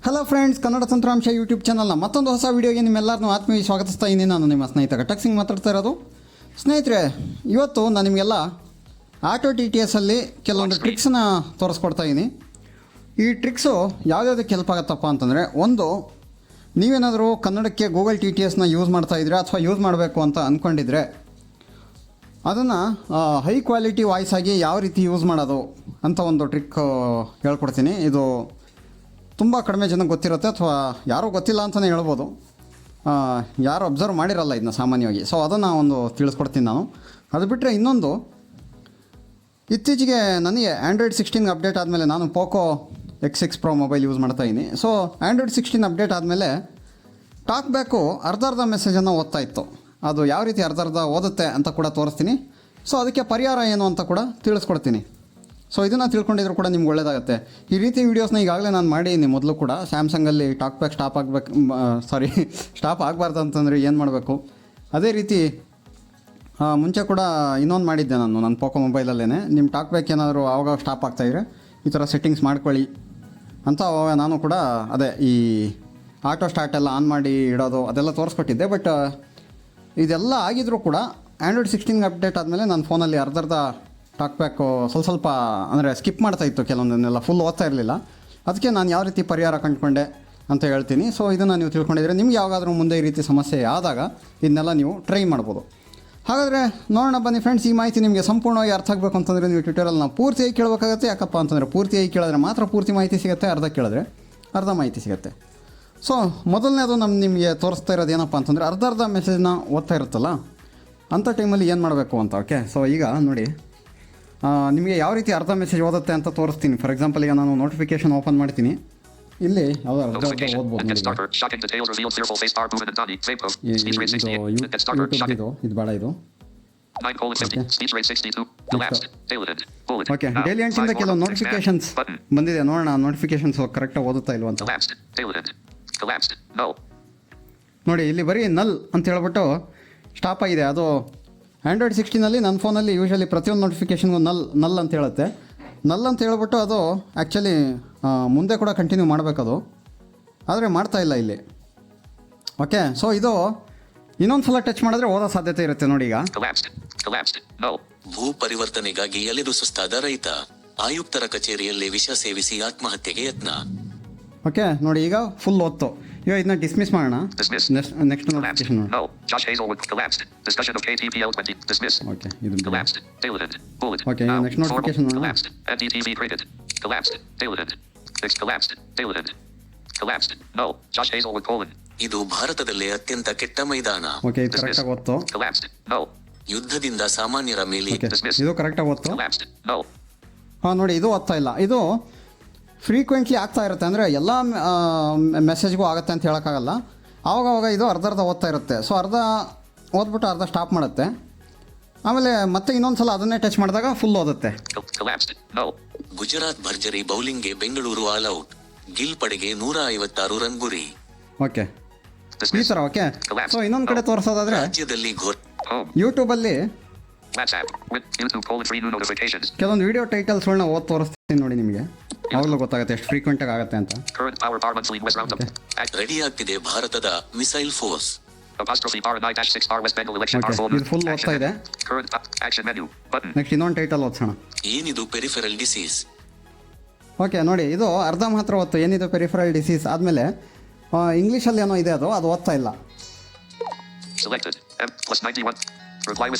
Hello friends, Kannada ತಂತ್ರಾಂಶ YouTube ಚಾನಲ್ನ ಮತ್ತೊಂದು ಹೊಸ ವೀಡಿಯೋಗೆ ನಿಮ್ಮೆಲ್ಲರನ್ನೂ ಆತ್ಮೀಯ ಸ್ವಾಗತಿಸ್ತಾ ಇದ್ದೀನಿ. ನಾನು ನಿಮ್ಮ ಸ್ನೇಹಿತ ಘಟಕ್ ಸಿಂಗ್ ಮಾತಾಡ್ತಾ ಇರೋದು. ಸ್ನೇಹಿತರೆ, ಇವತ್ತು ನಾನು ನಿಮಗೆಲ್ಲ ಆಟೋ ಟಿ ಟಿ ಎಸ್ಸಲ್ಲಿ ಕೆಲವೊಂದು ಟ್ರಿಕ್ಸನ್ನ ತೋರಿಸ್ಕೊಡ್ತಾ ಇದ್ದೀನಿ. ಈ ಟ್ರಿಕ್ಸು ಯಾವುದ್ಯಾವುದಕ್ಕೆ ಹೆಲ್ಪ್ ಆಗುತ್ತಪ್ಪ ಅಂತಂದರೆ, ಒಂದು, ನೀವೇನಾದರೂ ಕನ್ನಡಕ್ಕೆ ಗೂಗಲ್ ಟಿ ಟಿ ಎಸ್ನ ಯೂಸ್ ಮಾಡ್ತಾಯಿದ್ರೆ ಅಥವಾ ಯೂಸ್ ಮಾಡಬೇಕು ಅಂತ ಅಂದ್ಕೊಂಡಿದ್ರೆ ಅದನ್ನು ಹೈ ಕ್ವಾಲಿಟಿ ವಾಯ್ಸ್ ಆಗಿ ಯಾವ ರೀತಿ ಯೂಸ್ ಮಾಡೋದು ಅಂತ ಒಂದು ಟ್ರಿಕ್ ಹೇಳ್ಕೊಡ್ತೀನಿ. ಇದು ತುಂಬ ಕಡಿಮೆ ಜನಕ್ಕೆ ಗೊತ್ತಿರುತ್ತೆ, ಅಥವಾ ಯಾರೂ ಗೊತ್ತಿಲ್ಲ ಅಂತಲೇ ಹೇಳ್ಬೋದು. ಯಾರು ಅಬ್ಸರ್ವ್ ಮಾಡಿರಲ್ಲ ಇದನ್ನ ಸಾಮಾನ್ಯವಾಗಿ. ಸೊ ಅದನ್ನು ಒಂದು ತಿಳಿಸ್ಕೊಡ್ತೀನಿ ನಾನು. ಅದು ಬಿಟ್ಟರೆ ಇನ್ನೊಂದು, ಇತ್ತೀಚೆಗೆ ನನಗೆ ಆ್ಯಂಡ್ರಾಯ್ಡ್ 16 ಅಪ್ಡೇಟ್ ಆದಮೇಲೆ, ನಾನು Poco X6 Pro mobile use ಮಾಡ್ತಾಯಿದ್ದೀನಿ. ಸೊ ಆ್ಯಂಡ್ರಾಯ್ಡ್ 16 ಅಪ್ಡೇಟ್ ಆದಮೇಲೆ ಟಾಕ್ ಬ್ಯಾಕು ಅರ್ಧ ಮೆಸೇಜನ್ನು ಓದ್ತಾ ಇತ್ತು. ಅದು ಯಾವ ರೀತಿ ಅರ್ಧ ಓದುತ್ತೆ ಅಂತ ಕೂಡ ತೋರಿಸ್ತೀನಿ. ಸೊ ಅದಕ್ಕೆ ಪರಿಹಾರ ಏನು ಅಂತ ಕೂಡ ತಿಳಿಸ್ಕೊಡ್ತೀನಿ. ಸೊ ಇದನ್ನು ತಿಳ್ಕೊಂಡಿದ್ರು ಕೂಡ ನಿಮ್ಗೆ ಒಳ್ಳೆಯದಾಗುತ್ತೆ. ಈ ರೀತಿ ವೀಡಿಯೋಸ್ನ ಈಗಾಗಲೇ ನಾನು ಮಾಡಿದ್ದೀನಿ ಮೊದಲು ಕೂಡ. ಸ್ಯಾಮ್ಸಂಗಲ್ಲಿ ಟಾಕ್ ಬ್ಯಾಕ್ ಸ್ಟಾಪ್ ಆಗಬಾರ್ದು ಅಂತಂದರೆ ಏನು ಮಾಡಬೇಕು, ಅದೇ ರೀತಿ ಮುಂಚೆ ಕೂಡ ಇನ್ನೊಂದು ಮಾಡಿದ್ದೆ ನನ್ನ ಪೋಕೋ ಮೊಬೈಲಲ್ಲೇ. ನಿಮ್ಮ ಟಾಕ್ ಬ್ಯಾಕ್ ಏನಾದರೂ ಆವಾಗ ಸ್ಟಾಪ್ ಆಗ್ತಾಯಿದ್ರೆ ಈ ಥರ ಸೆಟ್ಟಿಂಗ್ಸ್ ಮಾಡ್ಕೊಳ್ಳಿ ಅಂತ ನಾನು ಕೂಡ ಅದೇ ಈ ಆಟೋ ಸ್ಟಾರ್ಟ್ ಎಲ್ಲ ಆನ್ ಮಾಡಿ ಇಡೋದು ಅದೆಲ್ಲ ತೋರಿಸ್ಕೊಟ್ಟಿದ್ದೆ. ಬಟ್ ಇದೆಲ್ಲ ಆಗಿದ್ರೂ ಕೂಡ ಆ್ಯಂಡ್ರಾಯ್ಡ್ 16 ಅಪ್ಡೇಟ್ ಆದಮೇಲೆ ನನ್ನ ಫೋನಲ್ಲಿ ಅರ್ಧ ಟಾಕ್ ಬ್ಯಾಕು ಸ್ವಲ್ಪ ಅಂದರೆ ಸ್ಕಿಪ್ ಮಾಡ್ತಾಯಿತ್ತು, ಕೆಲವೊಂದನ್ನೆಲ್ಲ ಫುಲ್ ಓದ್ತಾ ಇರಲಿಲ್ಲ. ಅದಕ್ಕೆ ನಾನು ಯಾವ ರೀತಿ ಪರಿಹಾರ ಕಂಡುಕೊಂಡೆ ಅಂತ ಹೇಳ್ತೀನಿ. ಸೊ ಇದನ್ನು ನೀವು ತಿಳ್ಕೊಂಡಿದ್ರೆ ನಿಮ್ಗೆ ಯಾವಾಗಾದರೂ ಮುಂದೆ ಈ ರೀತಿ ಸಮಸ್ಯೆ ಆದಾಗ ಇದನ್ನೆಲ್ಲ ನೀವು ಟ್ರೈ ಮಾಡ್ಬೋದು. ಹಾಗಾದರೆ ನೋಡೋಣ ಬನ್ನಿ ಫ್ರೆಂಡ್ಸ್. ಈ ಮಾಹಿತಿ ನಿಮಗೆ ಸಂಪೂರ್ಣವಾಗಿ ಅರ್ಥ ಆಗಬೇಕು ಅಂತಂದರೆ ನೀವು ಟ್ವಿಟರಲ್ಲಿ ನಾವು ಪೂರ್ತಿಯಾಗಿ ಕೇಳಬೇಕಾಗತ್ತೆ. ಯಾಕಪ್ಪ ಅಂತಂದರೆ ಪೂರ್ತಿಯಾಗಿ ಕೇಳಿದ್ರೆ ಮಾತ್ರ ಪೂರ್ತಿ ಮಾಹಿತಿ ಸಿಗುತ್ತೆ, ಅರ್ಧ ಕೇಳಿದ್ರೆ ಅರ್ಧ ಮಾಹಿತಿ ಸಿಗುತ್ತೆ. ಸೊ ಮೊದಲನೇದು ನಿಮಗೆ ತೋರಿಸ್ತಾ ಇರೋದು ಏನಪ್ಪ ಅಂತಂದರೆ, ಅರ್ಧ ಮೆಸೇಜ್ನ ಓದ್ತಾ ಇರುತ್ತಲ್ಲ ಅಂಥ ಟೈಮಲ್ಲಿ ಏನು ಮಾಡಬೇಕು ಅಂತ. ಓಕೆ, ಸೊ ಈಗ ನೋಡಿ, ನಿಮಗೆ ಯಾವ ರೀತಿ ಅರ್ಧ ಮೆಸೇಜ್ ಓದುತ್ತೆ ಅಂತ ತೋರಿಸ್ತೀನಿ. ಫಾರ್ ಎಕ್ಸಾಂಪಲ್, ಈಗ ನಾನು ನೋಟಿಫಿಕೇಷನ್ ಓಪನ್ ಮಾಡ್ತೀನಿ. ಇಲ್ಲಿ ಯಾವುದೋ ಅರ್ಧ ಓದ್ಬೋದು. ಇದು ಬೇಡ, ಇದು ಓಕೆ. ಡೈಲಿ ಎಂಟಿಂದ ಕೆಲವು ನೋಟಿಫಿಕೇಶನ್ಸ್ ಬಂದಿದೆ, ನೋಡೋಣ ನೋಟಿಫಿಕೇಶನ್ಸ್ ಕರೆಕ್ಟಾಗಿ ಓದುತ್ತಾ ಇಲ್ವ ಅಂತ. ನೋಡಿ, ಇಲ್ಲಿ ಬರೀ ನಲ್ ಅಂತ ಹೇಳ್ಬಿಟ್ಟು ಸ್ಟಾಪ್ ಆಗಿದೆ. ಅದು ಆ್ಯಂಡ್ರಾಯ್ಡ್ 16 ನನ್ನ ಫೋನಲ್ಲಿ ಯೂಶ್ವಲಿ ಪ್ರತಿಯೊಂದು ನೋಟಿಫಿಕೇಷನ್ಗೂ ನಲ್ ಅಂತ ಹೇಳುತ್ತೆ. ನಲ್ ಅಂತ ಹೇಳ್ಬಿಟ್ಟು ಅದು ಆ್ಯಕ್ಚುಲಿ ಮುಂದೆ ಕೂಡ ಕಂಟಿನ್ಯೂ ಮಾಡಬೇಕದು, ಆದರೆ ಮಾಡ್ತಾ ಇಲ್ಲ ಇಲ್ಲಿ. ಓಕೆ, ಸೊ ಇದು ಇನ್ನೊಂದು ಸಲ ಟಚ್ ಮಾಡಿದ್ರೆ ಓದೋ ಸಾಧ್ಯತೆ ಇರುತ್ತೆ. ನೋಡಿ, ಈಗ ಭೂ ಪರಿವರ್ತನೆಗಾಗಿ ಎಲೆದು ಸುಸ್ತಾದ ರೈತ, ಆಯುಕ್ತರ ಕಚೇರಿಯಲ್ಲಿ ವಿಷ ಸೇವಿಸಿ ಆತ್ಮಹತ್ಯೆಗೆ ಯತ್ನ. ಓಕೆ, ನೋಡಿ ಈಗ ಫುಲ್ ಓದ್ತು. ಈಗ ಇದನ್ನ ಡಿಸ್ಮಿಸ್ ಮಾಡೋಣ. ನೆಕ್ಸ್ಟ್ ನೋಟಿಫಿಕೇಶನ್ ನೋಡಿ. ಓಕೆ, ಇದು ಓಕೆ, ನೆಕ್ಸ್ಟ್ ನೋಟಿಫಿಕೇಶನ್ ನೋಡೋಣ. ಇದು ಭಾರತದಲ್ಲೇ ಅತ್ಯಂತ ಕೆಟ್ಟ ಮೈದಾನ. ಓಕೆ, ಇದು ಕರೆಕ್ಟಾಗಿ ಓದ್ತು. ಯುದ್ಧದಿಂದ ಸಾಮಾನ್ಯರ ಮೇಲೆ. ಇದು ಕರೆಕ್ಟಾಗಿ ಓದ್ತು. ಹಾಂ, ನೋಡಿ, ಇದು ಓದ್ತಾ ಇಲ್ಲ. ಇದು ಫ್ರೀಕ್ವೆಂಟ್ಲಿ ಆಗ್ತಾ ಇರುತ್ತೆ, ಅಂದರೆ ಎಲ್ಲ ಮೆಸೇಜ್ಗೂ ಆಗುತ್ತೆ ಅಂತ ಹೇಳೋಕ್ಕಾಗಲ್ಲ. ಆವಾಗವಾಗ ಇದು ಅರ್ಧ ಓದ್ತಾ ಇರುತ್ತೆ. ಸೊ ಅರ್ಧ ಓದ್ಬಿಟ್ಟು ಅರ್ಧ ಸ್ಟಾಪ್ ಮಾಡುತ್ತೆ, ಆಮೇಲೆ ಮತ್ತೆ ಇನ್ನೊಂದು ಸಲ ಅದನ್ನೇ ಟಚ್ ಮಾಡಿದಾಗ ಫುಲ್ ಓದುತ್ತೆ. ಗುಜರಾತ್ ಭರ್ಜರಿ ಬೌಲಿಂಗ್ಗೆ ಬೆಂಗಳೂರು ಆಲ್ ಔಟ್, ಗಿಲ್ ಪಡೆಗೆ 156 ರನ್ ಗುರಿ. ಓಕೆ, ಈ ಥರ. ಓಕೆ, ಸೊ ಇನ್ನೊಂದು ಕಡೆ ತೋರಿಸೋದಾದರೆ, ರಾಜ್ಯದಲ್ಲಿ ಯೂಟ್ಯೂಬಲ್ಲಿ ಕೆಲವೊಂದು ವಿಡಿಯೋ ಟೈಟಲ್ಸ್ಗಳನ್ನ ಓದಿ ತೋರಿಸ್ತೀನಿ ನೋಡಿ. ನಿಮಗೆ ಯಾವಾಗಲೂ ಗೊತ್ತಾಗುತ್ತೆ ಎಷ್ಟು ಫ್ರೀಕ್ವೆಂಟಾಗಿ ಆಗುತ್ತೆ ಅಂತ. ರೆಡಿ ಆಗ್ತಿದೆ ಭಾರತದ ಮಿಸೈಲ್ ಫೋರ್ಸ್. ಇದು ಫುಲ್ ಓದ್ತಾ ಇದೆ. ನೆಕ್ಸ್ಟ್ ಇನ್ನೊಂದು ಟೈಟಲ್ ಓದ್ಸೋಣ. ಏನಿದು ಪೆರಿಫೆರಲ್ ಡಿಸೀಸ್. ಓಕೆ, ನೋಡಿ, ಇದು ಅರ್ಧ ಮಾತ್ರ ಓದ್ತು. ಏನಿದು ಪೆರಿಫೆರಲ್ ಡಿಸೀಸ್ ಆದಮೇಲೆ ಇಂಗ್ಲೀಷಲ್ಲಿ ಏನೋ ಇದೆ, ಅದು ಓದ್ತಾ ಇಲ್ಲ.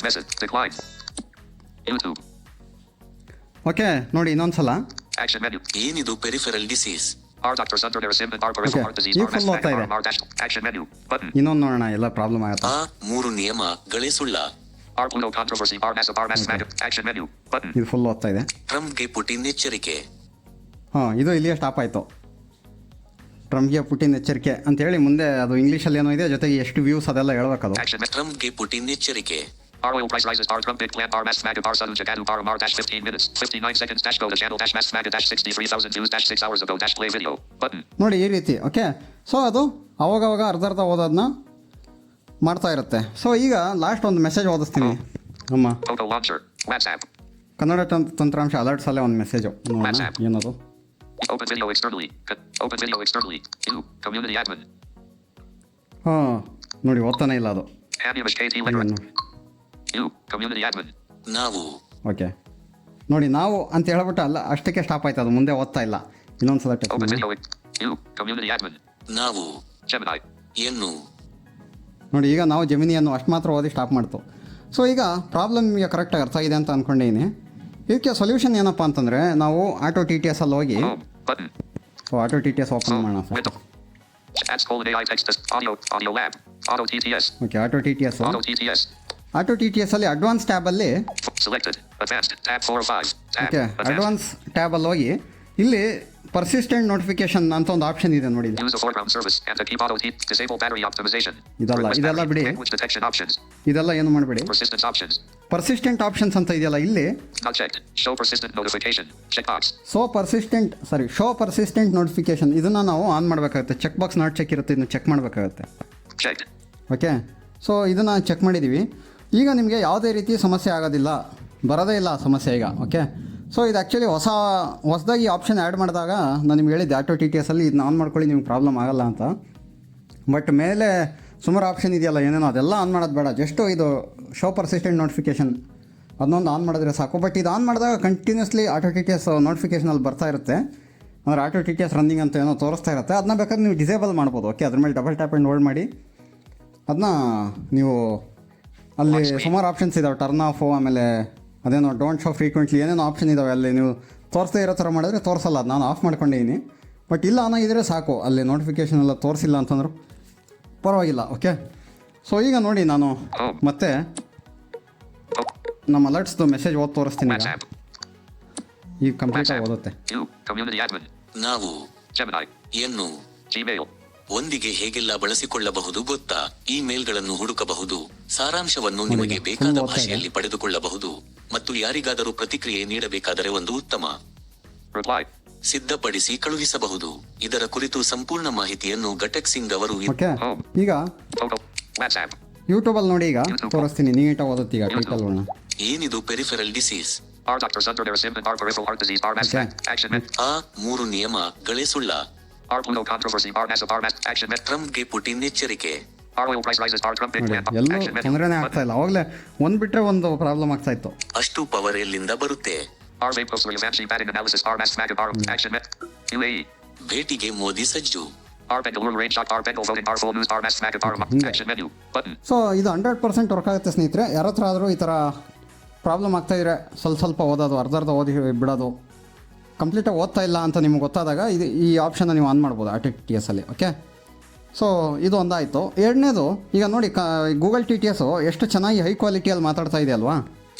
ಓಕೆ, ನೋಡಿ ಇನ್ನೊಂದು ಸಲ. ಏನಿದು ಪೆರಿಫೆರಲ್ ಡಿಸೀಸ್. ಇನ್ನೊಂದು ನೋಡೋಣ, ಎಲ್ಲ ಪ್ರಾಬ್ಲಮ್ ಆಗುತ್ತೆ. 3 ನಿಯಮಗಳೇ ಸುಳ್ಳ. ಇದು ಫುಲ್ ಓದ್ತಾ ಇದೆ. ಟ್ರಂಪ್ಗೆ ಪುಟಿನ್ ಎಚ್ಚರಿಕೆ. ಹಾಂ, ಇದು ಇಲ್ಲಿಯೇ ಸ್ಟಾಪ್ ಆಯಿತು. ಟ್ರಂಪ್ಗೆ ಪುಟಿನ್ ಎಚ್ಚರಿಕೆ ಅಂತೇಳಿ ಮುಂದೆ ಅದು ಇಂಗ್ಲೀಷಲ್ಲಿ ಏನೋ ಇದೆ, ಜೊತೆಗೆ ಎಷ್ಟು ವ್ಯೂಸ್ ಅದೆಲ್ಲ ಹೇಳ್ಬೇಕದು. ಟ್ರಂಪ್ಗೆ ಪುಟಿನ್ ಎಚ್ಚರಿಕೆ. Our oil price rises. Our Trump big plan. Our mass maga. Our sudden jagadu. Our mar dash 15 minutes. 59 seconds. Dash go to channel. Dash mass maga. Dash 63,000 views. Dash 6 hours ago. Dash play video. Button. ನೋಡಿ, ಈ ರೀತಿ. Okay, so ಅದು ಅವಾಗವಾಗ ಅರ್ಧ ಓದೋದನ್ನ ಮಾಡ್ತಾ ಇರುತ್ತೆ. So ಈಗ last ಒಂದು ಮೆಸೇಜ್ ಓದಿಸ್ತೀನಿ. ನಮ್ಮ Photo launcher. WhatsApp. ಕನ್ನಡ ತಂತ್ರಾಂಶ ಅಲರ್ಟ್ಸಲ್ಲೇ ಒಂದು ಮೆಸೇಜು ಏನದು. Open video externally. Open video externally. Q. Community admin. ಹಾಂ ನೋಡಿ ಓದ್ತಾನೆ ಇಲ್ಲ ಅದು. Image KT Liquid. Q. Community admin. ನಾವು ಓಕೆ ನೋಡಿ ನಾವು ಅಂತ ಹೇಳ್ಬಿಟ್ಟು ಅಲ್ಲ ಅಷ್ಟಕ್ಕೆ ಸ್ಟಾಪ್ ಆಯ್ತು, ಅದು ಮುಂದೆ ಓದ್ತಾ ಇಲ್ಲ. ಇನ್ನೊಂದ್ಸಲ ಟಚ್ Open ಮಾಡಿ. video. Q. Community admin. ನಾವು Gemini. ಎನ್ನು ನೋಡಿ ಈಗ ನಾವು ಜಮಿನಿಯನ್ನು ಅಷ್ಟು ಮಾತ್ರ ಓದಿ ಸ್ಟಾಪ್ ಮಾಡ್ತು. ಸೊ ಈಗ ಪ್ರಾಬ್ಲಮ್ ನಿಮಗೆ ಕರೆಕ್ಟಾಗಿ ಅರ್ಥ ಆಗಿದೆ ಅಂತ ಅಂದ್ಕೊಂಡಿದ್ದೀನಿ. ಇದಕ್ಕೆ ಸೊಲ್ಯೂಷನ್ ಏನಪ್ಪ ಅಂತಂದರೆ ನಾವು ಆಟೋ ಟಿ ಟಿ ಎಸ್ ಅಲ್ಲಿ ಹೋಗಿ Home. Button. Auto T T S open ಮಾಡೋಣ sir. Window. Ads colon AI text test. Audio lab. Auto TTS. Okay auto T T S. Auto TTS. Auto T T S ಅಲ್ಲಿ advance ಟ್ಯಾಬಲ್ಲಿ Selected. Advanced. Tab 4 of 5. Tab. Okay Advanced. Advance ಟ್ಯಾಬಲ್ಲಿ ಹೋಗಿ ಇಲ್ಲಿ persistent notification ಅಂತ ಒಂದು option ಇದೆ ನೋಡಿ. Use a foreground service and to keep auto disable battery optimization. ಇದಲ್ಲ Request ಇದೆಲ್ಲ battery. ಬಿಡಿ, Language detection options. ಇದೆಲ್ಲ ಏನು ಮಾಡಬೇಡಿ. Persistence options. ಪರ್ಸಿಸ್ಟೆಂಟ್ ಆಪ್ಷನ್ಸ್ ಅಂತ ಇದೆಯಲ್ಲ ಇಲ್ಲಿ Not checked. Show persistent notification. Checkbox. Show persistent notification ಇದನ್ನು ನಾವು ಆನ್ ಮಾಡಬೇಕಾಗುತ್ತೆ. ಚೆಕ್ ಬಾಕ್ಸ್ ನಾಟ್ ಚೆಕ್ ಇರುತ್ತೆ, ಇದನ್ನು ಚೆಕ್ ಮಾಡಬೇಕಾಗುತ್ತೆ. Checked. ಓಕೆ ಸೊ ಇದನ್ನು ಚೆಕ್ ಮಾಡಿದ್ದೀವಿ. ಈಗ ನಿಮಗೆ ಯಾವುದೇ ರೀತಿ ಸಮಸ್ಯೆ ಆಗೋದಿಲ್ಲ, ಬರೋದೇ ಇಲ್ಲ ಆ ಸಮಸ್ಯೆ ಈಗ. ಓಕೆ ಸೊ ಇದು ಆ್ಯಕ್ಚುಲಿ ಹೊಸದಾಗಿ ಆಪ್ಷನ್ ಆ್ಯಡ್ ಮಾಡಿದಾಗ ನಾನು ನಿಮ್ಗೆ ಹೇಳಿದ್ದೆ ಆಟೋ ಟಿ ಟಿ ಎಸ್ಸಲ್ಲಿ ಇದನ್ನ ಆನ್ ಮಾಡ್ಕೊಳ್ಳಿ, ನಿಮ್ಗೆ ಪ್ರಾಬ್ಲಮ್ ಆಗಲ್ಲ ಅಂತ. ಬಟ್ ಮೇಲೆ ಸುಮಾರು ಆಪ್ಷನ್ ಇದೆಯಲ್ಲ ಏನೇನೋ ಅದೆಲ್ಲ ಆನ್ ಮಾಡೋದು ಬೇಡ, ಜಸ್ಟು ಇದು ಶೋ ಪರ್ಸಿಸ್ಟೆಂಟ್ ನೋಟಿಫಿಕೇಷನ್ ಅದನ್ನೊಂದು ಆನ್ ಮಾಡಿದ್ರೆ ಸಾಕು. ಬಟ್ ಇದು ಆನ್ ಮಾಡಿದಾಗ continuously auto T T S ನೋಟಿಫಿಕೇಷನಲ್ಲಿ ಬರ್ತಾ ಇರುತ್ತೆ, ಅಂದರೆ auto T T S running ಅಂತ ಏನೋ ತೋರಿಸ್ತಾ ಇರುತ್ತೆ. ಅದನ್ನ ಬೇಕಾದ್ರೆ ನೀವು ಡಿಸೇಬಲ್ ಮಾಡ್ಬೋದು. ಓಕೆ ಅದ್ರ ಮೇಲೆ ಡಬಲ್ ಟ್ಯಾಪ್ ಆ್ಯಂಡ್ ಹೋಲ್ಡ್ ಮಾಡಿ ಅದನ್ನ ನೀವು ಅಲ್ಲಿ ಸುಮಾರು ಆಪ್ಷನ್ಸ್ ಇದ್ದಾವೆ, ಟರ್ನ್ ಆಫು, ಆಮೇಲೆ ಅದೇನೋ ಡೋಂಟ್ ಶೋ ಫ್ರೀಕ್ವೆಂಟ್ಲಿ ಏನೇನೋ ಆಪ್ಷನ್ ಇದ್ದಾವೆ. ಅಲ್ಲಿ ನೀವು ತೋರಿಸ್ದೇ ಇರೋ ಥರ ಮಾಡಿದ್ರೆ ತೋರಿಸಲ್ಲ, ಅದು ನಾನು ಆಫ್ ಮಾಡ್ಕೊಂಡಿದ್ದೀನಿ. ಬಟ್ ಇಲ್ಲ ಆನ್ ಆಗಿದ್ರೆ ಸಾಕು, ಅಲ್ಲಿ ನೋಟಿಫಿಕೇಷನ್ ಎಲ್ಲ ತೋರಿಸಿಲ್ಲ ಅಂತಂದ್ರು ಪರವಾಗಿಲ್ಲ. ಓಕೆ ಸೊ ಈಗ ನೋಡಿ ನಾನು ಮತ್ತೆ ನಮ್ಮ ಅಲರ್ಟ್ಸ್ದು ಮೆಸೇಜ್ ಓದಿ ತೋರಿಸ್ತೀನಿ. WhatsApp. ಈಗ ಕಂಪ್ಲೀಟಾಗಿ ಓದುತ್ತೆ. You. Community admin. ನಾವು Gemini. ಎನ್ನು Gmail. ಒಂದಿಗೆ ಹೇಗೆಲ್ಲ ಬಳಸಿಕೊಳ್ಳಬಹುದು ಗೊತ್ತಾ? ಇಮೇಲ್ಗಳನ್ನು ಹುಡುಕಬಹುದು, ಸಾರಾಂಶವನ್ನು ನಿಮಗೆ ಬೇಕಾದ ಭಾಷೆಯಲ್ಲಿ ಪಡೆದುಕೊಳ್ಳಬಹುದು ಮತ್ತು ಯಾರಿಗಾದರೂ ಪ್ರತಿಕ್ರಿಯೆ ನೀಡಬೇಕಾದರೆ ಒಂದು ಉತ್ತಮ Reply. ಸಿದ್ಧಪಡಿಸಿ ಕಳುಹಿಸಬಹುದು. ಇದರ ಕುರಿತು ಸಂಪೂರ್ಣ ಮಾಹಿತಿಯನ್ನು ಗಟೆಕ್ ಸಿಂಗ್ ಅವರು ಓಕೆ ಈಗ Photo. WhatsApp. ಯೂಟ್ಯೂಬಲ್ಲಿ ನೋಡಿ ಈಗ ತೋರಿಸ್ತೀನಿ, ನೀಟಾಗಿ ಓದುತ್ತೆ ಈಗ ಟೈಟಲ್ಗಳನ್ನ. ಏನಿದು peripheral disease? Our doctors under their sim and our peripheral heart disease. Our mass Okay. action met. ಆ 3 ನಿಯಮಗಳೇ ಸುಳ್ಳ. Our Pluto controversy. Our massive. Our mass action met. ಟ್ರಂಪ್ಗೆ ಪುಟಿನ್ ಎಚ್ಚರಿಕೆ. Our oil price rises. Our Trump big ನೋಡಿ plan. ಎಲ್ಲೂ Action met. ತೊಂದರೆನೇ ಆಗ್ತಾ ಇಲ್ಲ. ಅವಾಗಲೇ ಒಂದು ಬಿಟ್ಟರೆ ಒಂದು ಪ್ರಾಬ್ಲಮ್ ಆಗ್ತಾ ಇತ್ತು. ಅಷ್ಟು ಪವರ್ ಎಲ್ಲಿಂದ ಬರುತ್ತೆ? Our vape poster Yamanshi batting analysis. Our mass mag. Our action met. UAE. ಭೇಟಿಗೆ ಮೋದಿ ಸಜ್ಜು. Our Bengaluru range shot. Our Bengal voting. Our full news. Our mass mag. Our action menu. Button. So ಇದು 100% work ಆಗುತ್ತೆ ಸ್ನೇಹಿತರೆ. ಯಾರ ಹತ್ರ ಆದರೂ ಈ ಥರ ಪ್ರಾಬ್ಲಮ್ ಆಗ್ತಾಯಿದ್ರೆ ಸ್ವಲ್ಪ ಓದೋದು, ಅರ್ಧ ಓದಿ ಬಿಡೋದು, ಕಂಪ್ಲೀಟಾಗಿ ಓದ್ತಾ ಇಲ್ಲ ಅಂತ ನಿಮ್ಗೆ ಗೊತ್ತಾದಾಗ ಇದು ಈ ಆಪ್ಷನ್ನ ನೀವು ಆನ್ ಮಾಡ್ಬೋದು ಆಟೋ ಟಿ ಟಿ ಎಸ್ಸಲ್ಲಿ. ಓಕೆ ಸೊ ಇದು ಒಂದಾಯಿತು. ಎರಡನೇದು ಈಗ ನೋಡಿ ಗೂಗಲ್ ಟಿ ಟಿ ಎಸ್ಸು ಎಷ್ಟು ಚೆನ್ನಾಗಿ ಹೈ ಕ್ವಾಲಿಟಿಯಲ್ಲಿ ಮಾತಾಡ್ತಾ ಇದೆ ಅಲ್ವಾ?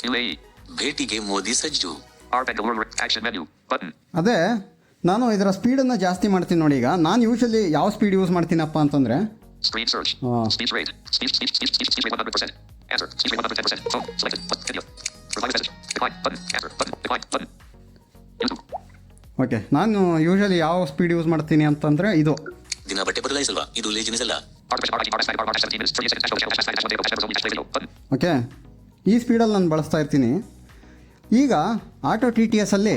UAE. ಭೇಟಿಗೆ ಮೋದಿ ಸಜ್ಜು. Our Bengaluru action menu. Button. ಅದೇ ನಾನು ಇದರ ಸ್ಪೀಡನ್ನು ಜಾಸ್ತಿ ಮಾಡ್ತೀನಿ ನೋಡಿ. ಈಗ ನಾನು ಯೂಶಲಿ ಯಾವ ಸ್ಪೀಡ್ ಯೂಸ್ ಮಾಡ್ತೀನಪ್ಪ ಅಂತಂದರೆ Screen search. Speech rate. Speech rate 100%. Answer. Speech rate 110%. Phone. Selected. Video. Reply message. Decline. Button. Answer. Button. Decline. Button. YouTube. Okay ನಾನು ಯೂಶಲಿ ಯಾವ ಸ್ಪೀಡ್ ಯೂಸ್ ಮಾಡ್ತೀನಿ ಅಂತಂದರೆ ಇದು. ದಿನ ಬಟ್ಟೆ ಬದಲಾಯಿಸಲ್ವಾ? ಇದು ಲೇಜಿನೆಸ್ ಅಲ್ಲ. ಓಕೆ ಈ ಸ್ಪೀಡಲ್ಲಿ ನಾನು ಬಳಸ್ತಾ ಇರ್ತೀನಿ. ಈಗ ಆಟೋ ಟಿ ಟಿ ಎಸ್ಸಲ್ಲಿ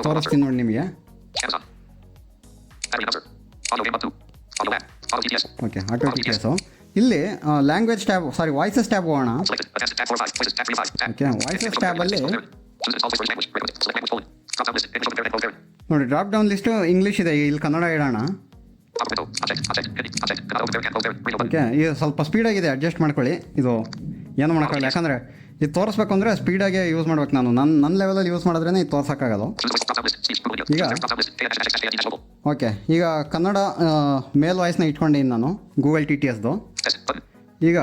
ತೋರಿಸ್ತೀನಿ ನೋಡಿ ನಿಮಗೆ. Okay auto T T S ಇಲ್ಲಿ ಲ್ಯಾಂಗ್ವೇಜ್ ಟ್ಯಾಬ್ ವಾಯ್ಸಸ್ ಟ್ಯಾಬ್ ಹೋಗೋಣ. ಓಕೆ ವಾಯ್ಸಸ್ ಟ್ಯಾಬಲ್ಲಿ ನೋಡಿ ಡ್ರಾಪ್ ಡೌನ್ ಲಿಸ್ಟು ಇಂಗ್ಲೀಷ್ ಇದೆ, ಇಲ್ಲಿ ಕನ್ನಡ ಇಡೋಣ. ಓಕೆ ಇದು ಸ್ವಲ್ಪ ಸ್ಪೀಡಾಗಿದೆ, ಅಡ್ಜಸ್ಟ್ ಮಾಡ್ಕೊಳ್ಳಿ. ಇದು ಏನು ಮಾಡೋಕ್ಕಾಗಲ್ಲ, ಯಾಕಂದರೆ ಇದು ತೋರಿಸ್ಬೇಕು ಅಂದರೆ ಸ್ಪೀಡಾಗೆ ಯೂಸ್ ಮಾಡ್ಬೇಕು. ನಾನು ನನ್ನ ಲೆವೆಲಲ್ಲಿ ಯೂಸ್ ಮಾಡಿದ್ರೇ ಇದು ತೋರ್ಸೋಕ್ಕಾಗೋದು. ಈಗ ಓಕೆ ಈಗ ಕನ್ನಡ ಮೇಲ್ ವಾಯ್ಸ್ನ ಇಟ್ಕೊಂಡಿದ್ದೀನಿ ನಾನು ಗೂಗಲ್ ಟಿ ಟಿ ಎಸ್ದು. ಈಗ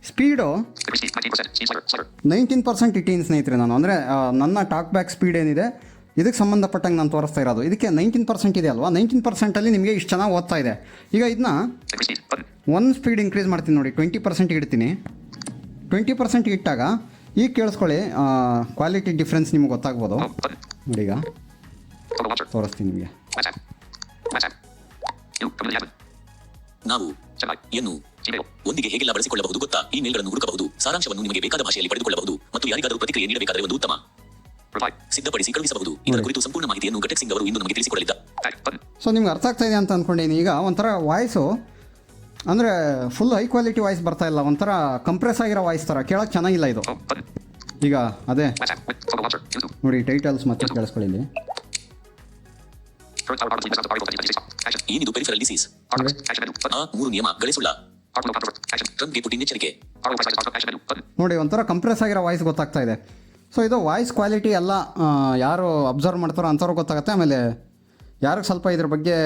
ಸ್ಪೀಡು 19% ಇಟ್ಟೀನಿ ಸ್ನೇಹಿತರೆ ನಾನು. ಅಂದರೆ ನನ್ನ ಟಾಕ್ ಬ್ಯಾಕ್ ಸ್ಪೀಡ್ ಏನಿದೆ ಇದಕ್ಕೆ ಸಂಬಂಧಪಟ್ಟಂಗೆ ನಾನು ತೋರಿಸ್ತಾ ಇರೋದು. ಇದಕ್ಕೆ 19% ಇದೆ ಅಲ್ವಾ? 19%ಅಲ್ಲಿ ನಿಮಗೆ ಇಷ್ಟು ಚೆನ್ನಾಗಿ ಓದ್ತಾ ಇದೆ. ಈಗ ಇದನ್ನ ಒಂದು ಸ್ಪೀಡ್ ಇನ್ಕ್ರೀಸ್ ಮಾಡ್ತೀನಿ ನೋಡಿ, 20% ಇಡ್ತೀನಿ. 20% ಇಟ್ಟಾಗ ಈಗ ಕೇಳಿಸ್ಕೊಳ್ಳಿ, ಕ್ವಾಲಿಟಿ ಡಿಫ್ರೆನ್ಸ್ ನಿಮ್ಗೆ ಗೊತ್ತಾಗ್ಬೋದು ನೋಡಿ. ಈಗ ತೋರಿಸ್ತೀನಿ ನಿಮಗೆ. ನಾವು ಏನು ಒಂದಿಗೆ ಹೇಗೆಲ್ಲ ಬಳಸಿಕೊಳ್ಳಬಹುದು ಗೊತ್ತಾ? ಇಮೇಲ್ಗಳನ್ನು ಹುಡುಕಬಹುದು, ಸಾರಾಂಶವನ್ನು ನಿಮಗೆ ಬೇಕಾದ ಭಾಷೆಯಲ್ಲಿ ಪಡೆದುಕೊಳ್ಳಬಹುದು ಮತ್ತು ಯಾರಿಗಾದರೂ ಪ್ರತಿಕ್ರಿಯೆ ನೀಡಬೇಕಾದರೆ ಒಂದು ಉತ್ತಮ Reply. ಸಿದ್ಧಪಡಿಸಿ ಕಳುಹಿಸಬಹುದು. ಇದರ ಕುರಿತು ಸಂಪೂರ್ಣ ಮಾಹಿತಿಯನ್ನು ಘಟಕ್ ಸಿಂಗ್ ಅವರು ಇಂದು ನಮಗೆ ತಿಳಿಸಿಕೊಡಲಿದ್ದಾರೆ. Back button. ಸೊ ನಿಮ್ಗೆ ಅರ್ಥ ಆಗ್ತಾ ಇದೆ ಅಂತ ಅಂದ್ಕೊಂಡಿನಿ. ಈಗ ಒಂಥರ ವಾಯ್ಸು ಅಂದರೆ ಫುಲ್ ಹೈ ಕ್ವಾಲಿಟಿ ವಾಯ್ಸ್ ಬರ್ತಾ ಇಲ್ಲ, ಒಂಥರ ಕಂಪ್ರೆಸ್ ಆಗಿರೋ ವಾಯ್ಸ್ ಥರ ಕೇಳೋಕ್ಕೆ ಚೆನ್ನಾಗಿಲ್ಲ ಇದು. Home button. ಈಗ ಅದೇ WhatsApp with photo launcher. YouTube. ನೋಡಿ ಟೈಟಲ್ಸ್ ಮತ್ತೆ ಕೇಳಿಸ್ಕೊಳ್ಳಿ ಇಲ್ಲಿ. Current power button. Message of article 2026. Action. ಏನಿದು peripheral disease? Article. Action menu. Button. 3 ನಿಯಮ ಗಳಿಸುಳ್ಳ. Article controver. Action. ಟ್ರಂಪ್ಗೆ ಪುಟಿನ್ ಎಚ್ಚರಿಕೆ. Article price. Action menu. Button. ನೋಡಿ ಒಂಥರ ಕಂಪ್ರೆಸ್ ಆಗಿರೋ ವಾಯ್ಸ್ ಗೊತ್ತಾಗ್ತಾ ಇದೆ. ಸೊ ಇದು ವಾಯ್ಸ್ ಕ್ವಾಲಿಟಿ ಎಲ್ಲ ಯಾರು ಅಬ್ಸರ್ವ್ ಮಾಡ್ತಾರೋ ಅಂಥವ್ರು ಗೊತ್ತಾಗುತ್ತೆ. ಆಮೇಲೆ ಯಾರಿಗೆ ಸ್ವಲ್ಪ ಇದ್ರ ಬಗ್ಗೆ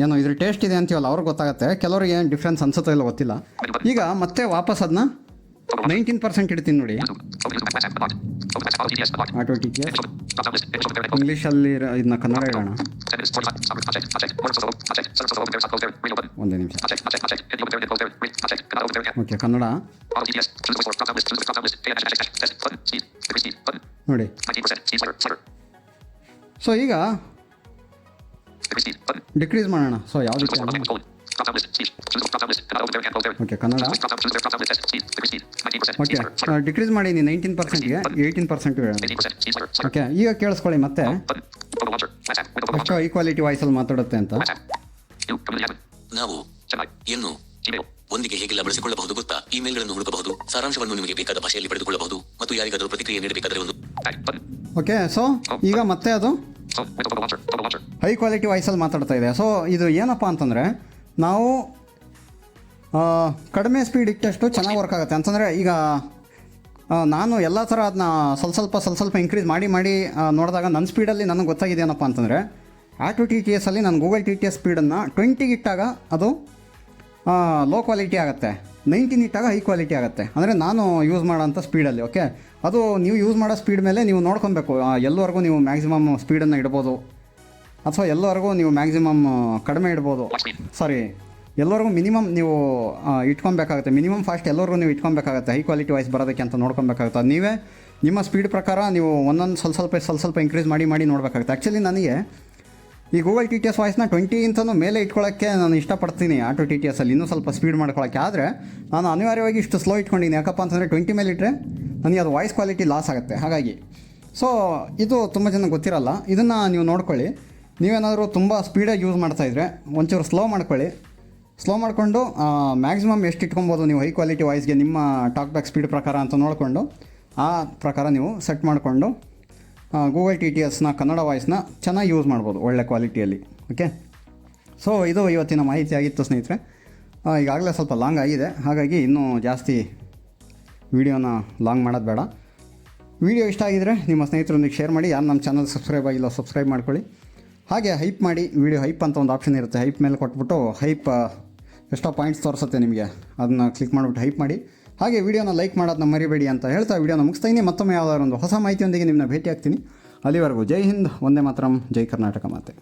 ಏನು ಇದ್ರ ಟೇಸ್ಟ್ ಇದೆ ಅಂತೀವಲ್ಲ ಅವ್ರಿಗೆ ಗೊತ್ತಾಗುತ್ತೆ. ಕೆಲವ್ರಿಗೆ ಏನು ಡಿಫ್ರೆನ್ಸ್ ಅನ್ಸುತ್ತೋ ಇಲ್ಲ ಗೊತ್ತಿಲ್ಲ. ಈಗ ಮತ್ತೆ ವಾಪಸ್ ಅದನ್ನ 19% ಇಡ್ತೀನಿ ನೋಡಿ. YouTube. Open YouTube. WhatsApp. Unlocked. Open WhatsApp. Auto TTS. Unlocked. Auto T T Image open. Drop down list. Image open. Verify. ಇಂಗ್ಲೀಷಲ್ಲಿ ಇದನ್ನ ಕನ್ನಡ ಇಡೋಣ. 10 minutes. 45. Subject. Object. Order photo. Object. Search photo. Open there. Close there. Read open. ಒಂದೇ ನಿಮಿಷ. Object. Hit the open there. Close there. Read. Object. Cannot open there. Okay Kannada Auto TTS. Choose voice for. Drop down list. Choose the drop down list. Pay attention. Action. Test. Button. Speed. Decrease speed. Button. ನೋಡಿ. 19%. Speed slider. Slider. So ಈಗ Decrease speed. Button. Decrease ಮಾಡೋಣ. So Choose ಯಾವುದಕ್ಕೆ voice for. Nothing. Colon. Drop down list. Speed. Choose the drop down list. Cannot open there. Can't close there. Okay Kannada Choose drop down. Choose there. Drop down list. Test. Speed. Decrease speed. 19%. Okay Speed slider. Slider. Decrease ಮಾಡಿ 19%ಗೆ 18% ಇಡೋಣ. 18%. Speed slider. Slider. Okay ಈಗ ಕೇಳಿಸ್ಕೊಳ್ಳಿ ಮತ್ತೆ Button. Photo launcher. WhatsApp. With photo ಎಷ್ಟು launcher. High quality ವಾಯ್ಸಲ್ಲಿ ಮಾತಾಡುತ್ತೆ ಅಂತ. WhatsApp. You. Community admin. ನಾವು Gemini. ಎನ್ನು Gmail. ಒಂದಿಗೆ ಹೇಗೆಲ್ಲ ಬಳಸಿಕೊಳ್ಳಬಹುದು ಗೊತ್ತಾ? ಇಮೇಲ್ಗಳನ್ನು ಹುಡುಕಬಹುದು, ಸಾರಾಂಶವನ್ನು ನಿಮಗೆ ಬೇಕಾದ ಭಾಷೆಯಲ್ಲಿ ಪಡೆದುಕೊಳ್ಳಬಹುದು ಮತ್ತು ಯಾರಿಗಾದರೂ ಪ್ರತಿಕ್ರಿಯೆ ನೀಡಬೇಕಾದರೆ ಒಂದು Back button. ಓಕೆ ಸೊ ಈಗ ಮತ್ತೆ ಅದು Phone. With photo launcher. Photo launcher. High quality ವಾಯ್ಸಲ್ಲಿ ಮಾತಾಡ್ತಾ ಇದೆ. ಸೊ ಇದು ಏನಪ್ಪ ಅಂತಂದರೆ ನಾವು ಕಡಿಮೆ ಸ್ಪೀಡ್ ಇಟ್ಟಷ್ಟು ಚೆನ್ನಾಗಿ ವರ್ಕ್ ಆಗುತ್ತೆ. ಅಂತಂದರೆ ಈಗ ನಾನು ಎಲ್ಲ ಥರ ಅದನ್ನ ಸ್ವಲ್ಪ ಇನ್ಕ್ರೀಸ್ ಮಾಡಿ ನೋಡಿದಾಗ ನನ್ನ ಸ್ಪೀಡಲ್ಲಿ ನನಗೆ ಗೊತ್ತಾಗಿದೆ ಏನಪ್ಪ ಅಂತಂದರೆ ಆಟೋ ಟಿ ಟಿ ಎಸ್ಸಲ್ಲಿ ನಾನು ಗೂಗಲ್ ಟಿ ಟಿ ಎಸ್ ಸ್ಪೀಡನ್ನು 20 ಇಟ್ಟಾಗ ಅದು ಲೋ ಕ್ವಾಲಿಟಿ ಆಗುತ್ತೆ, 19 ಇಟ್ಟಾಗ ಹೈ ಕ್ವಾಲಿಟಿ ಆಗುತ್ತೆ. ಅಂದರೆ ನಾನು ಯೂಸ್ ಮಾಡೋಂಥ ಸ್ಪೀಡಲ್ಲಿ. ಓಕೆ, ಅದು ನೀವು ಯೂಸ್ ಮಾಡೋ ಸ್ಪೀಡ್ ಮೇಲೆ ನೀವು ನೋಡ್ಕೊಬೇಕು. ಎಲ್ಲವರೆಗೂ ನೀವು ಮ್ಯಾಕ್ಸಿಮಮ್ ಸ್ಪೀಡನ್ನು ಇಡ್ಬೋದು ಅಥವಾ ಎಲ್ಲವರೆಗೂ ನೀವು ಮ್ಯಾಕ್ಸಿಮಮ್ ಕಡಿಮೆ ಇಡ್ಬೋದು. ಸಾರಿ, ಎಲ್ಲರಿಗೂ ಮಿನಿಮಮ್ ನೀವು ಇಟ್ಕೊಬೇಕಾಗುತ್ತೆ. ಮಿನಿಮಮ್ ಫಾಸ್ಟ್ ಎಲ್ಲರಿಗೂ ನೀವು ಇಟ್ಕೊಬೇಕಾಗುತ್ತೆ ಹೈ ಕ್ವಾಲಿಟಿ ವಾಯ್ಸ್ ಬರೋದಕ್ಕೆ ಅಂತ ನೋಡ್ಕೊಬೇಕಾಗುತ್ತೆ. ಅದು ನೀವೇ ನಿಮ್ಮ ಸ್ಪೀಡ್ ಪ್ರಕಾರ ನೀವು ಒಂದೊಂದು ಸ್ವಲ್ಪ ಇನ್ಕ್ರೀಸ್ ಮಾಡಿ ನೋಡಬೇಕಾಗುತ್ತೆ. ಆ್ಯಕ್ಚುಲಿ ನನಗೆ ಈ ಗೂಗಲ್ ಟಿ ಟಿ ಎಸ್ ವಾಯ್ಸ್ನ 20 ಮೇಲೆ ಇಟ್ಕೊಳ್ಳೋಕ್ಕೆ ನಾನು ಇಷ್ಟಪಡ್ತೀನಿ ಆಟೋ ಟಿ ಟಿ ಎಸ್ಸಲ್ಲಿ ಇನ್ನೂ ಸ್ವಲ್ಪ ಸ್ಪೀಡ್ ಮಾಡ್ಕೊಳ್ಳೋಕ್ಕೆ. ಆದರೆ ನಾನು ಅನಿವಾರ್ಯವಾಗಿ ಇಷ್ಟು ಸ್ಲೋ ಇಟ್ಕೊಂಡಿದ್ದೀನಿ. ಯಾಕಪ್ಪ ಅಂತಂದರೆ 20 ಮೇಲೆ ಇಟ್ಟರೆ ನನಗೆ ಅದು ವಾಯ್ಸ್ ಕ್ವಾಲಿಟಿ ಲಾಸ್ ಆಗುತ್ತೆ. ಹಾಗಾಗಿ ಸೊ ಇದು ತುಂಬ ಜನ ಗೊತ್ತಿರಲ್ಲ. ಇದನ್ನು ನೀವು ನೋಡ್ಕೊಳ್ಳಿ. ನೀವೇನಾದರೂ ತುಂಬ ಸ್ಪೀಡಾಗಿ ಯೂಸ್ ಮಾಡ್ತಾಯಿದ್ರೆ ಒಂಚೂರು ಸ್ಲೋ ಮಾಡ್ಕೊಳ್ಳಿ. ಸ್ಲೋ ಮಾಡಿಕೊಂಡು ಮ್ಯಾಕ್ಸಿಮಮ್ ಎಷ್ಟು ಇಟ್ಕೊಬೋದು ನೀವು ಹೈ ಕ್ವಾಲಿಟಿ ವಾಯ್ಸ್ಗೆ ನಿಮ್ಮ ಟಾಕ್ ಬ್ಯಾಕ್ ಸ್ಪೀಡ್ ಪ್ರಕಾರ ಅಂತ ನೋಡಿಕೊಂಡು ಆ ಪ್ರಕಾರ ನೀವು ಸೆಟ್ ಮಾಡಿಕೊಂಡು ಗೂಗಲ್ ಟಿ ಟಿ ಎಸ್ನ ಕನ್ನಡ ವಾಯ್ಸ್ನ ಚೆನ್ನಾಗಿ ಯೂಸ್ ಮಾಡ್ಬೋದು ಒಳ್ಳೆ ಕ್ವಾಲಿಟಿಯಲ್ಲಿ. ಓಕೆ, ಸೊ ಇದು ಇವತ್ತಿನ ಮಾಹಿತಿ ಆಗಿತ್ತು ಸ್ನೇಹಿತರೆ. ಈಗಾಗಲೇ ಸ್ವಲ್ಪ ಲಾಂಗ್ ಆಗಿದೆ, ಹಾಗಾಗಿ ಇನ್ನೂ ಜಾಸ್ತಿ ವೀಡಿಯೋನ ಲಾಂಗ್ ಮಾಡೋದು ಬೇಡ. ವೀಡಿಯೋ ಇಷ್ಟ ಆಗಿದರೆ ನಿಮ್ಮ ಸ್ನೇಹಿತರೊಂದಿಗೆ ಶೇರ್ ಮಾಡಿ. ಯಾರು ನಮ್ಮ ಚಾನಲ್ ಸಬ್ಸ್ಕ್ರೈಬ್ ಆಗಿಲ್ಲ ಸಬ್ಸ್ಕ್ರೈಬ್ ಮಾಡ್ಕೊಳ್ಳಿ. ಹಾಗೆ ಹೈಪ್ ಮಾಡಿ. ವೀಡಿಯೋ ಹೈಪ್ ಅಂತ ಒಂದು ಆಪ್ಷನ್ ಇರುತ್ತೆ. ಹೈಪ್ ಮೇಲೆ ಕೊಟ್ಬಿಟ್ಟು ಹೈಪ್ ಎಷ್ಟೋ ಪಾಯಿಂಟ್ಸ್ ತೋರಿಸುತ್ತೆ ನಿಮಗೆ, ಅದನ್ನು ಕ್ಲಿಕ್ ಮಾಡಿಬಿಟ್ಟು ಹೈಪ್ ಮಾಡಿ. ಹಾಗೆ ವೀಡಿಯೋನ ಲೈಕ್ ಮಾಡೋದನ್ನ ಮರಿಬೇಡಿ ಅಂತ ಹೇಳ್ತಾ ವೀಡಿಯೋನ ಮುಗಿಸ್ತೀನಿ. ಮತ್ತೊಮ್ಮೆ ಯಾವುದಾದ್ರು ಒಂದು ಹೊಸ ಮಾಹಿತಿಯೊಂದಿಗೆ ನಿಮ್ಮನ್ನ ಭೇಟಿ ಆಗ್ತೀನಿ. ಅಲ್ಲಿವರೆಗೂ ಜೈ ಹಿಂದ್, ವಂದೇ ಮಾತರಂ, ಜೈ ಕರ್ನಾಟಕ ಮಾತೆ.